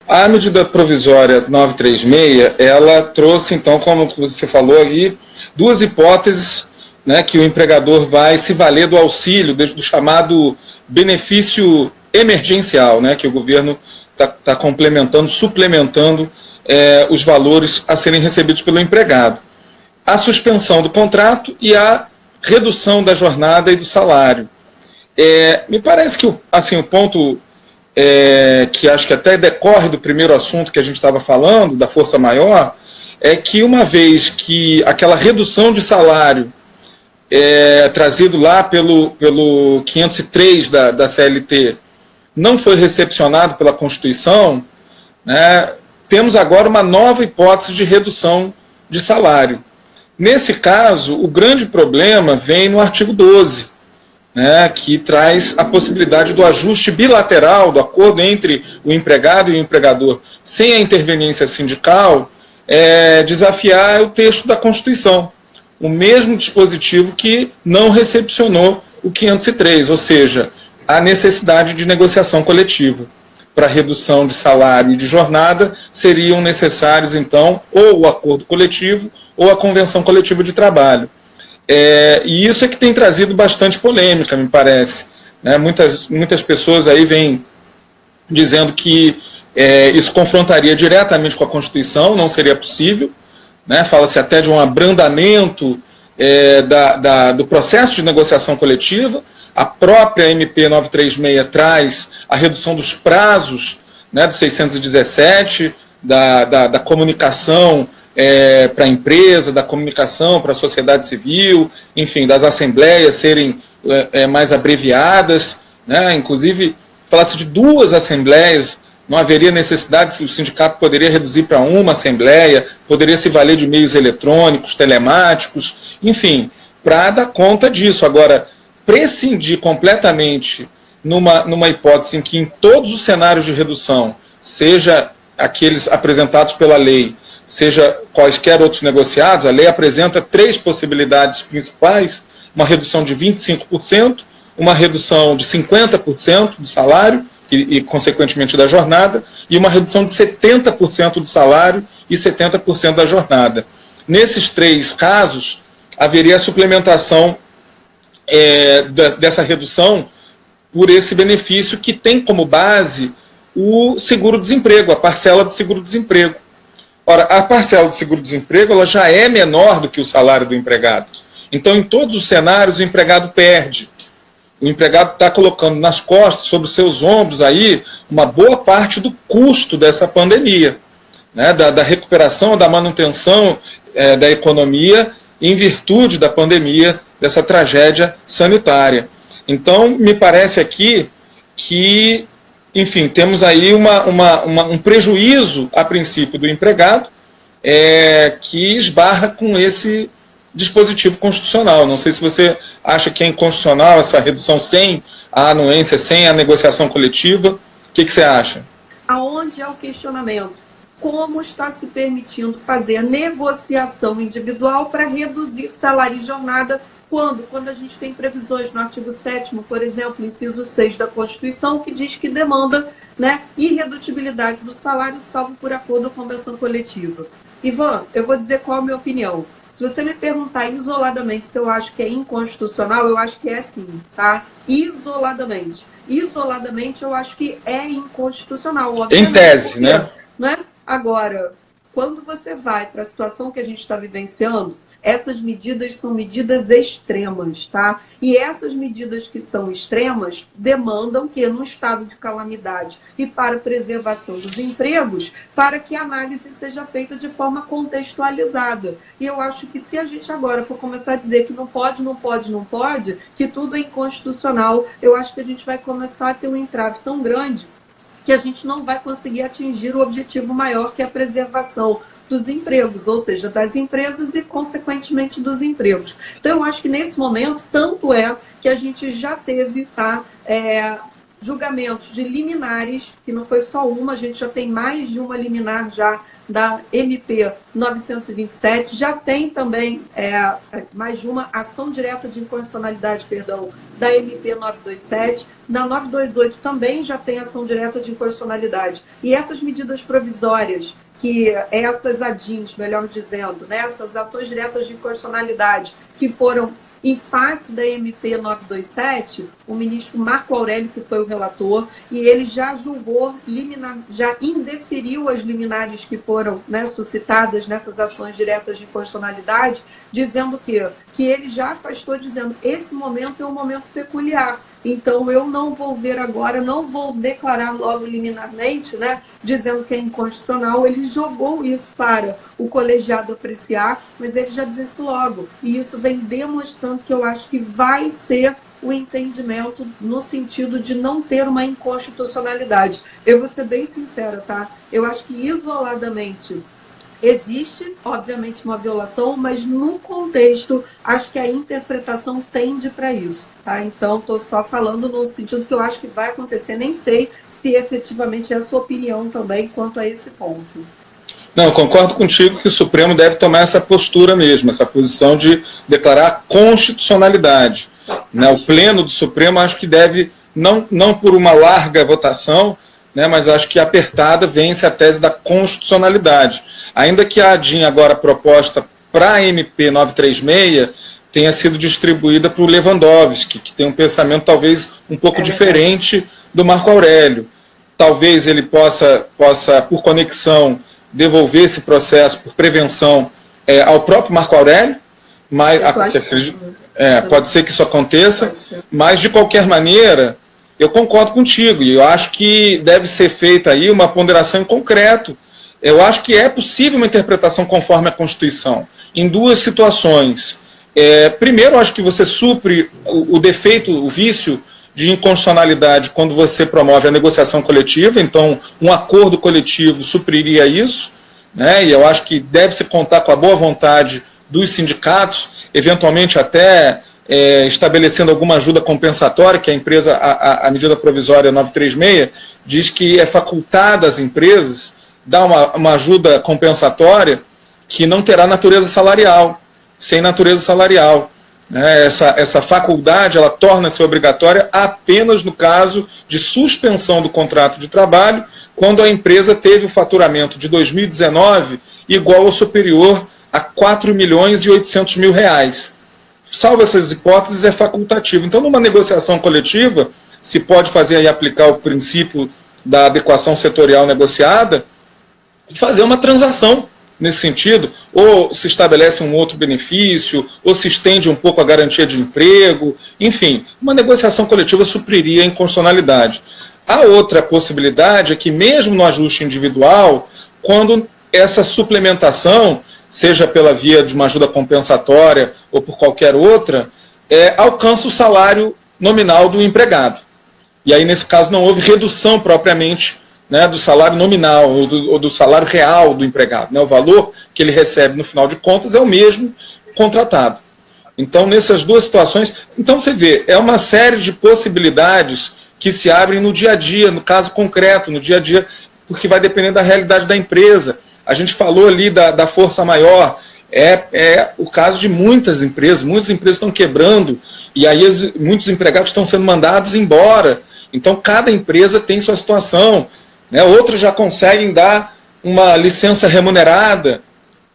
A medida provisória 936, ela trouxe, então, como você falou aí, duas hipóteses, né, que o empregador vai se valer do auxílio, do chamado benefício emergencial, né, que o governo está complementando, suplementando os valores a serem recebidos pelo empregado. A suspensão do contrato e a redução da jornada e do salário. Me parece que assim, o ponto que acho que até decorre do primeiro assunto que a gente estava falando, da força maior, é que uma vez que aquela redução de salário trazido lá pelo 503 da CLT não foi recepcionado pela Constituição, né, temos agora uma nova hipótese de redução de salário. Nesse caso, o grande problema vem no artigo 12, né, que traz a possibilidade do ajuste bilateral, do acordo entre o empregado e o empregador, sem a interveniência sindical, desafiar o texto da Constituição, o mesmo dispositivo que não recepcionou o 503, ou seja, a necessidade de negociação coletiva. Para redução de salário e de jornada, seriam necessários, então, ou o acordo coletivo ou a convenção coletiva de trabalho. E isso é que tem trazido bastante polêmica, me parece. Né? Muitas pessoas aí vêm dizendo que isso confrontaria diretamente com a Constituição, não seria possível. Né? Fala-se até de um abrandamento do processo de negociação coletiva. A própria MP 936 traz a redução dos prazos, né, do 617, da comunicação para a empresa, da comunicação para a sociedade civil, enfim, das assembleias serem mais abreviadas. Né? Inclusive, fala-se de 2 assembleias, não haveria necessidade, o sindicato poderia reduzir para 1 assembleia, poderia se valer de meios eletrônicos, telemáticos, enfim, para dar conta disso. Agora, prescindir completamente numa hipótese em que em todos os cenários de redução, seja aqueles apresentados pela lei, seja quaisquer outros negociados, a lei apresenta 3 possibilidades principais: uma redução de 25%, uma redução de 50% do salário e, consequentemente, da jornada, e uma redução de 70% do salário e 70% da jornada. Nesses 3 casos, haveria a suplementação dessa redução por esse benefício que tem como base o seguro-desemprego, a parcela do seguro-desemprego. Ora, a parcela do seguro-desemprego ela já é menor do que o salário do empregado. Então, em todos os cenários, o empregado perde. O empregado está colocando nas costas, sobre os seus ombros, aí, uma boa parte do custo dessa pandemia, né, da recuperação, da manutenção da economia em virtude da pandemia, dessa tragédia sanitária. Então, me parece aqui que, enfim, temos aí um prejuízo, a princípio, do empregado, que esbarra com esse dispositivo constitucional. Não sei se você acha que é inconstitucional essa redução sem a anuência, sem a negociação coletiva. O que você acha? Aonde é o questionamento? Como está se permitindo fazer a negociação individual para reduzir salário e jornada quando a gente tem previsões no artigo 7º, por exemplo, inciso 6 da Constituição, que diz que demanda, né, irredutibilidade do salário, salvo por acordo ou convenção coletiva. Ivan, eu vou dizer qual é a minha opinião. Se você me perguntar isoladamente se eu acho que é inconstitucional, eu acho que é sim, tá? Isoladamente. Isoladamente, eu acho que é inconstitucional. Em tese, né? Agora, quando você vai para a situação que a gente está vivenciando, essas medidas são medidas extremas, tá? E essas medidas que são extremas demandam que, num estado de calamidade e para preservação dos empregos, para que a análise seja feita de forma contextualizada. E eu acho que se a gente agora for começar a dizer que não pode, não pode, não pode, que tudo é inconstitucional, eu acho que a gente vai começar a ter um entrave tão grande que a gente não vai conseguir atingir o objetivo maior, que é a preservação dos empregos, ou seja, das empresas e, consequentemente, dos empregos. Então, eu acho que nesse momento, tanto é que a gente já teve, tá, julgamentos de liminares, que não foi só uma, a gente já tem mais de uma liminar já da MP 927, já tem também mais de uma ação direta de inconstitucionalidade, perdão, da MP 927, na 928 também já tem ação direta de inconstitucionalidade. E essas medidas provisórias, que essas ADINs, melhor dizendo, né, essas ações diretas de inconstitucionalidade que foram em face da MP 927, o ministro Marco Aurélio, que foi o relator, e ele já julgou, já indeferiu as liminares que foram, né, suscitadas nessas ações diretas de inconstitucionalidade, dizendo que ele já afastou, dizendo esse momento é um momento peculiar. Então, eu não vou ver agora, não vou declarar logo liminarmente, né, dizendo que é inconstitucional. Ele jogou isso para o colegiado apreciar, mas ele já disse logo. E isso vem demonstrando que eu acho que vai ser o entendimento no sentido de não ter uma inconstitucionalidade. Eu vou ser bem sincera, tá? Eu acho que isoladamente existe, obviamente, uma violação, mas no contexto, acho que a interpretação tende para isso, tá? Então, estou só falando no sentido que eu acho que vai acontecer, nem sei se efetivamente é a sua opinião também quanto a esse ponto. Não, concordo contigo que o Supremo deve tomar essa postura mesmo, essa posição de declarar constitucionalidade. Né? O Pleno do Supremo acho que deve, não por uma larga votação, né, mas acho que apertada vence a tese da constitucionalidade. Ainda que a ADIM agora proposta para a MP 936 tenha sido distribuída para o Lewandowski, que tem um pensamento talvez um pouco diferente do Marco Aurélio. Talvez ele possa, por conexão, devolver esse processo por prevenção ao próprio Marco Aurélio, mas pode ser que isso aconteça, mas de qualquer maneira, eu concordo contigo, e eu acho que deve ser feita aí uma ponderação em concreto. Eu acho que é possível uma interpretação conforme a Constituição, em duas situações. Primeiro, eu acho que você supre o defeito, o vício de inconstitucionalidade quando você promove a negociação coletiva, então um acordo coletivo supriria isso, né? E eu acho que deve-se contar com a boa vontade dos sindicatos, eventualmente até estabelecendo alguma ajuda compensatória, que a empresa, a medida provisória 936, diz que é facultada às empresas dar uma ajuda compensatória que não terá natureza salarial, sem natureza salarial. Essa faculdade ela torna-se obrigatória apenas no caso de suspensão do contrato de trabalho, quando a empresa teve o faturamento de 2019 igual ou superior a R$ 4.800.000. Salvo essas hipóteses, é facultativo. Então, numa negociação coletiva, se pode fazer e aplicar o princípio da adequação setorial negociada, e fazer uma transação nesse sentido, ou se estabelece um outro benefício, ou se estende um pouco a garantia de emprego, enfim, uma negociação coletiva supriria a inconstitucionalidade. A outra possibilidade é que mesmo no ajuste individual, quando essa suplementação, seja pela via de uma ajuda compensatória ou por qualquer outra, alcança o salário nominal do empregado. E aí, nesse caso, não houve redução propriamente, né, do salário nominal ou do salário real do empregado. Né? O valor que ele recebe, no final de contas, é o mesmo contratado. Então, nessas duas situações, então você vê, é uma série de possibilidades que se abrem no dia a dia, no caso concreto, no dia a dia, porque vai depender da realidade da empresa. A gente falou ali da força maior, é o caso de muitas empresas estão quebrando, e aí muitos empregados estão sendo mandados embora. Então, cada empresa tem sua situação. Né? Outros já conseguem dar uma licença remunerada,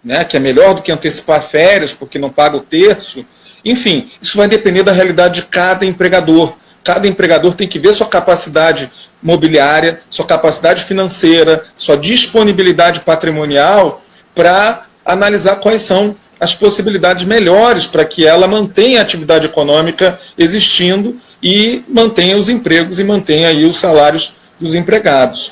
né, que é melhor do que antecipar férias, porque não paga o terço. Enfim, isso vai depender da realidade de cada empregador. Cada empregador tem que ver sua capacidade mobiliária, sua capacidade financeira, sua disponibilidade patrimonial, para analisar quais são as possibilidades melhores para que ela mantenha a atividade econômica existindo e mantenha os empregos e mantenha aí os salários dos empregados.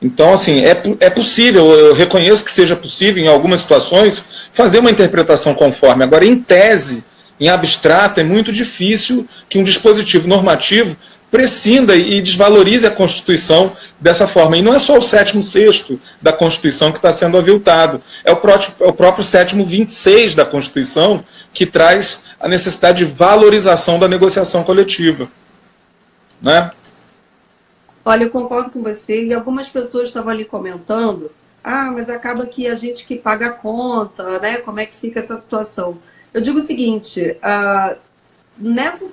Então, assim, é possível, eu reconheço que seja possível, em algumas situações, fazer uma interpretação conforme. Agora, em tese, em abstrato, é muito difícil que um dispositivo normativo prescinda e desvalorize a Constituição dessa forma. E não é só o 7º, 6º da Constituição que está sendo aviltado, é o próprio 7º, 26 da Constituição que traz a necessidade de valorização da negociação coletiva. Né? Olha, eu concordo com você, e algumas pessoas estavam ali comentando, mas acaba que a gente que paga a conta, né? Como é que fica essa situação? Eu digo o seguinte,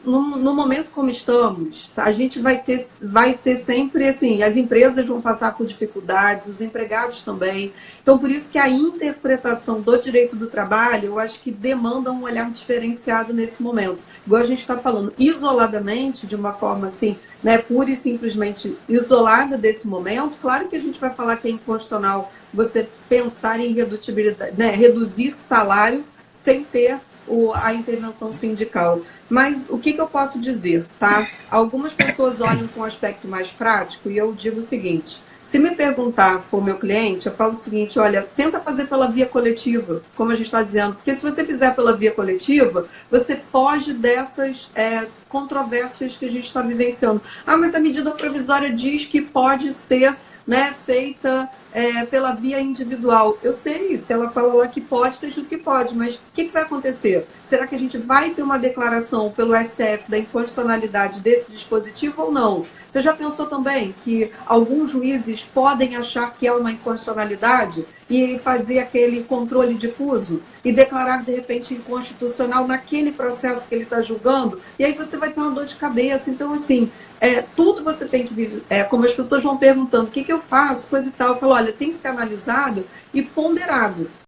no momento como estamos, a gente vai ter sempre, assim, as empresas vão passar por dificuldades, os empregados também. Então, por isso que a interpretação do direito do trabalho, eu acho que demanda um olhar diferenciado nesse momento. Igual a gente está falando, isoladamente, de uma forma assim, né, pura e simplesmente isolada desse momento, claro que a gente vai falar que é inconstitucional você pensar em redutibilidade, né, reduzir salário sem ter a intervenção sindical. Mas o que eu posso dizer, tá? Algumas pessoas olham com um aspecto mais prático e eu digo o seguinte, se me perguntar, for meu cliente, eu falo o seguinte, olha, tenta fazer pela via coletiva, como a gente está dizendo, porque se você fizer pela via coletiva, você foge dessas controvérsias que a gente está vivenciando. Mas a medida provisória diz que pode ser, né, feita pela via individual. Eu sei, se ela fala lá que pode, tem tudo que pode, mas o que vai acontecer? Será que a gente vai ter uma declaração pelo STF da inconstitucionalidade desse dispositivo ou não? Você já pensou também que alguns juízes podem achar que é uma inconstitucionalidade e fazer aquele controle difuso e declarar, de repente, inconstitucional naquele processo que ele está julgando? E aí você vai ter uma dor de cabeça. Então, assim, tudo você tem que viver, como as pessoas vão perguntando, o que eu faço, coisa e tal, eu falo, olha, tem que ser analisado e ponderado.